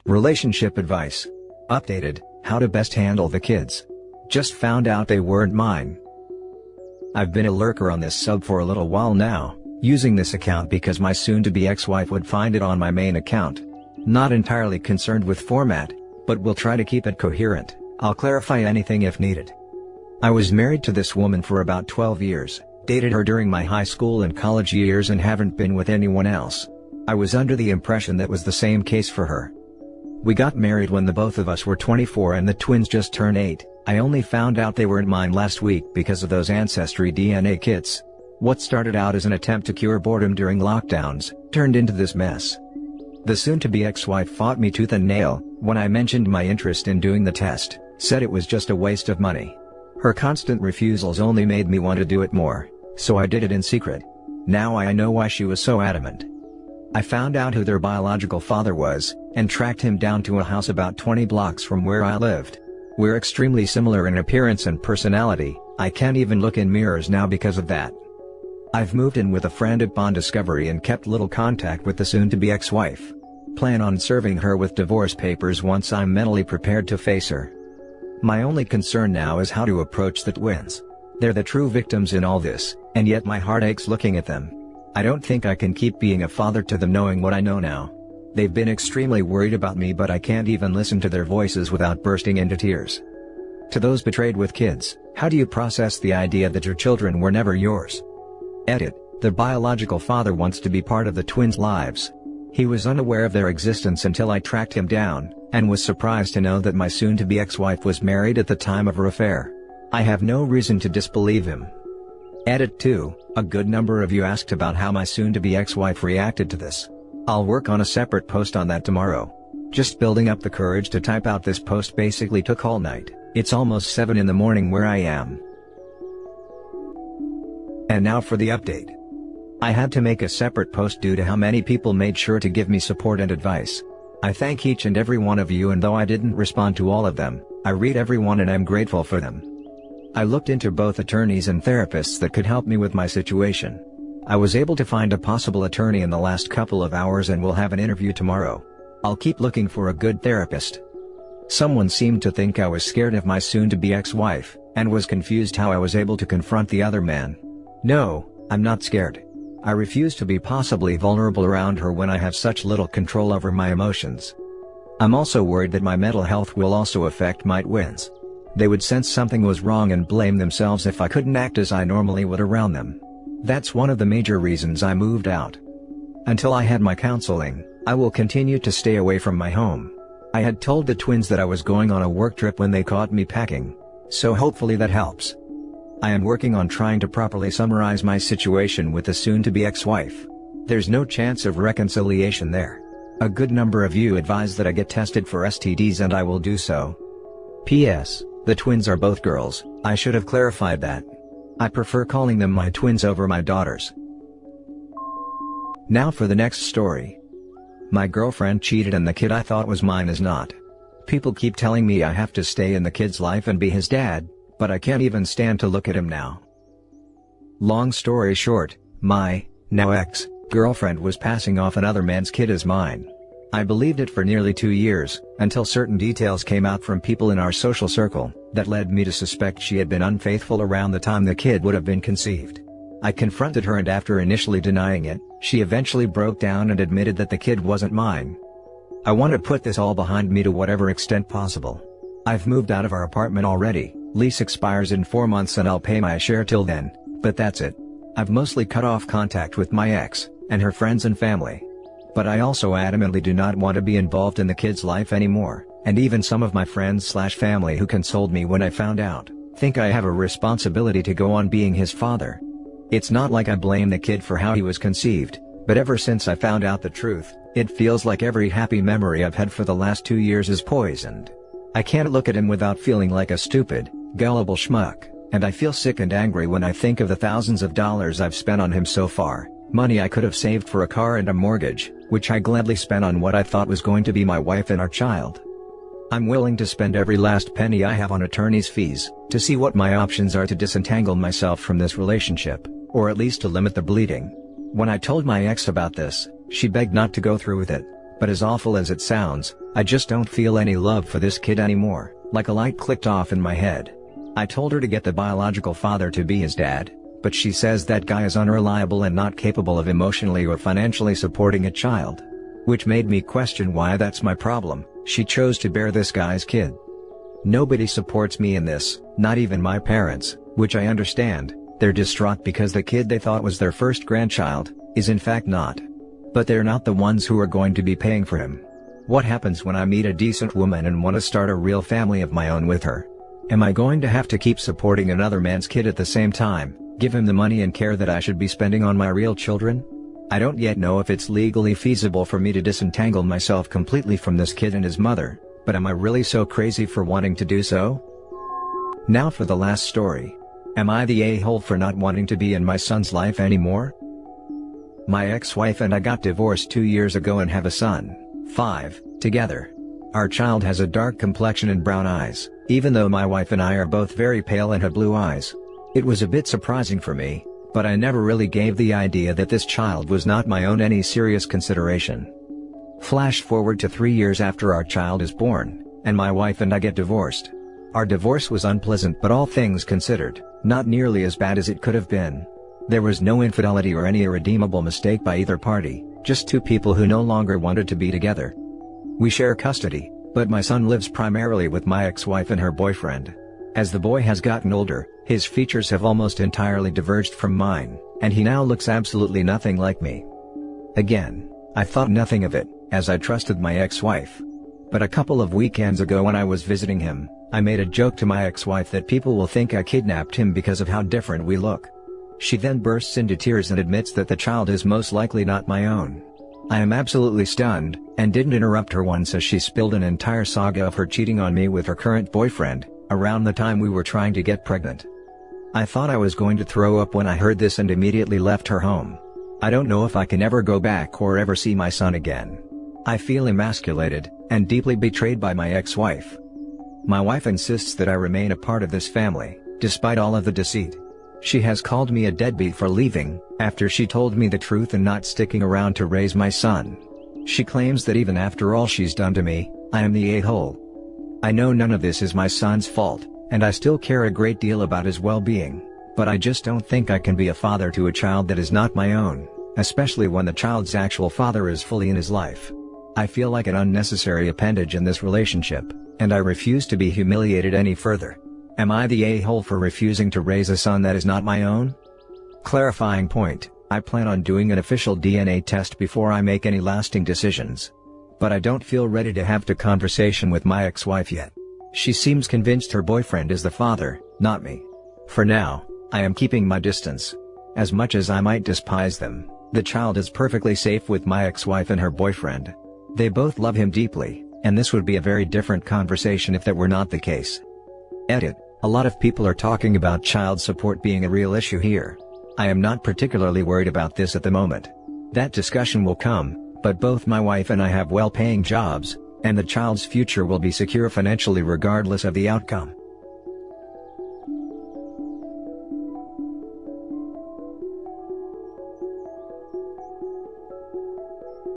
Relationship advice. Updated, how to best handle the kids. Just found out they weren't mine. I've been a lurker on this sub for a little while now, using this account because my soon-to-be ex-wife would find it on my main account. Not entirely concerned with format, but will try to keep it coherent. I'll clarify anything if needed. I was married to this woman for about 12 years, dated her during my high school and college years and haven't been with anyone else. I was under the impression that was the same case for her. We got married when the both of us were 24 and the twins just turned 8. I only found out they weren't mine last week because of those Ancestry DNA kits. What started out as an attempt to cure boredom during lockdowns, turned into this mess. The soon-to-be ex-wife fought me tooth and nail when I mentioned my interest in doing the test, said it was just a waste of money. Her constant refusals only made me want to do it more, so I did it in secret. Now I know why she was so adamant. I found out who their biological father was, and tracked him down to a house about 20 blocks from where I lived. We're extremely similar in appearance and personality. I can't even look in mirrors now because of that. I've moved in with a friend upon discovery and kept little contact with the soon-to-be ex-wife. Plan on serving her with divorce papers once I'm mentally prepared to face her. My only concern now is how to approach the twins. They're the true victims in all this, and yet my heart aches looking at them. I don't think I can keep being a father to them knowing what I know now. They've been extremely worried about me, but I can't even listen to their voices without bursting into tears. To those betrayed with kids, how do you process the idea that your children were never yours? Edit. The biological father wants to be part of the twins' lives. He was unaware of their existence until I tracked him down, and was surprised to know that my soon-to-be ex-wife was married at the time of her affair. I have no reason to disbelieve him. Edit 2. A good number of you asked about how my soon-to-be ex-wife reacted to this. I'll work on a separate post on that tomorrow. Just building up the courage to type out this post basically took all night. It's almost 7 in the morning where I am. And now for the update. I had to make a separate post due to how many people made sure to give me support and advice. I thank each and every one of you, and though I didn't respond to all of them, I read everyone and I'm grateful for them. I looked into both attorneys and therapists that could help me with my situation. I was able to find a possible attorney in the last couple of hours and will have an interview tomorrow. I'll keep looking for a good therapist. Someone seemed to think I was scared of my soon-to-be ex-wife, and was confused how I was able to confront the other man. No, I'm not scared. I refuse to be possibly vulnerable around her when I have such little control over my emotions. I'm also worried that my mental health will also affect my twins. They would sense something was wrong and blame themselves if I couldn't act as I normally would around them. That's one of the major reasons I moved out. Until I had my counseling, I will continue to stay away from my home. I had told the twins that I was going on a work trip when they caught me packing, so hopefully that helps. I am working on trying to properly summarize my situation with the soon-to-be ex-wife. There's no chance of reconciliation there. A good number of you advised that I get tested for STDs, and I will do so. P.S. The twins are both girls. I should have clarified that. I prefer calling them my twins over my daughters. Now for the next story. My girlfriend cheated and the kid I thought was mine is not. People keep telling me I have to stay in the kid's life and be his dad, but I can't even stand to look at him now. Long story short, my, now ex-girlfriend was passing off another man's kid as mine. I believed it for nearly 2 years, until certain details came out from people in our social circle, that led me to suspect she had been unfaithful around the time the kid would have been conceived. I confronted her, and after initially denying it, she eventually broke down and admitted that the kid wasn't mine. I want to put this all behind me to whatever extent possible. I've moved out of our apartment already, lease expires in 4 months and I'll pay my share till then, but that's it. I've mostly cut off contact with my ex, and her friends and family. But I also adamantly do not want to be involved in the kid's life anymore, and even some of my friends/family who consoled me when I found out, think I have a responsibility to go on being his father. It's not like I blame the kid for how he was conceived, but ever since I found out the truth, it feels like every happy memory I've had for the last 2 years is poisoned. I can't look at him without feeling like a stupid, gullible schmuck, and I feel sick and angry when I think of the thousands of dollars I've spent on him so far, money I could have saved for a car and a mortgage, which I gladly spent on what I thought was going to be my wife and our child. I'm willing to spend every last penny I have on attorney's fees, to see what my options are to disentangle myself from this relationship, or at least to limit the bleeding. When I told my ex about this, she begged not to go through with it, but as awful as it sounds, I just don't feel any love for this kid anymore, like a light clicked off in my head. I told her to get the biological father to be his dad, but she says that guy is unreliable and not capable of emotionally or financially supporting a child. Which made me question why that's my problem. She chose to bear this guy's kid. Nobody supports me in this, not even my parents, which I understand. They're distraught because the kid they thought was their first grandchild, is in fact not. But they're not the ones who are going to be paying for him. What happens when I meet a decent woman and want to start a real family of my own with her? Am I going to have to keep supporting another man's kid at the same time, give him the money and care that I should be spending on my real children? I don't yet know if it's legally feasible for me to disentangle myself completely from this kid and his mother, but am I really so crazy for wanting to do so? Now for the last story. Am I the a-hole for not wanting to be in my son's life anymore? My ex-wife and I got divorced 2 years ago and have a son, 5, together. Our child has a dark complexion and brown eyes, even though my wife and I are both very pale and have blue eyes. It was a bit surprising for me, but I never really gave the idea that this child was not my own any serious consideration. Flash forward to 3 years after our child is born, and my wife and I get divorced. Our divorce was unpleasant, but all things considered, not nearly as bad as it could have been. There was no infidelity or any irredeemable mistake by either party, just two people who no longer wanted to be together. We share custody, but my son lives primarily with my ex-wife and her boyfriend. As the boy has gotten older, his features have almost entirely diverged from mine, and he now looks absolutely nothing like me. Again, I thought nothing of it, as I trusted my ex-wife. But a couple of weekends ago when I was visiting him, I made a joke to my ex-wife that people will think I kidnapped him because of how different we look. She then bursts into tears and admits that the child is most likely not my own. I am absolutely stunned, and didn't interrupt her once as she spilled an entire saga of her cheating on me with her current boyfriend, around the time we were trying to get pregnant. I thought I was going to throw up when I heard this and immediately left her home. I don't know if I can ever go back or ever see my son again. I feel emasculated, and deeply betrayed by my ex-wife. My wife insists that I remain a part of this family, despite all of the deceit. She has called me a deadbeat for leaving, after she told me the truth and not sticking around to raise my son. She claims that even after all she's done to me, I am the a-hole. I know none of this is my son's fault, and I still care a great deal about his well-being, but I just don't think I can be a father to a child that is not my own, especially when the child's actual father is fully in his life. I feel like an unnecessary appendage in this relationship, and I refuse to be humiliated any further. Am I the a-hole for refusing to raise a son that is not my own? Clarifying point, I plan on doing an official DNA test before I make any lasting decisions. But I don't feel ready to have the conversation with my ex-wife yet. She seems convinced her boyfriend is the father, not me. For now, I am keeping my distance. As much as I might despise them, the child is perfectly safe with my ex-wife and her boyfriend. They both love him deeply, and this would be a very different conversation if that were not the case. Edit. A lot of people are talking about child support being a real issue here. I am not particularly worried about this at the moment. That discussion will come, but both my wife and I have well-paying jobs, and the child's future will be secure financially regardless of the outcome.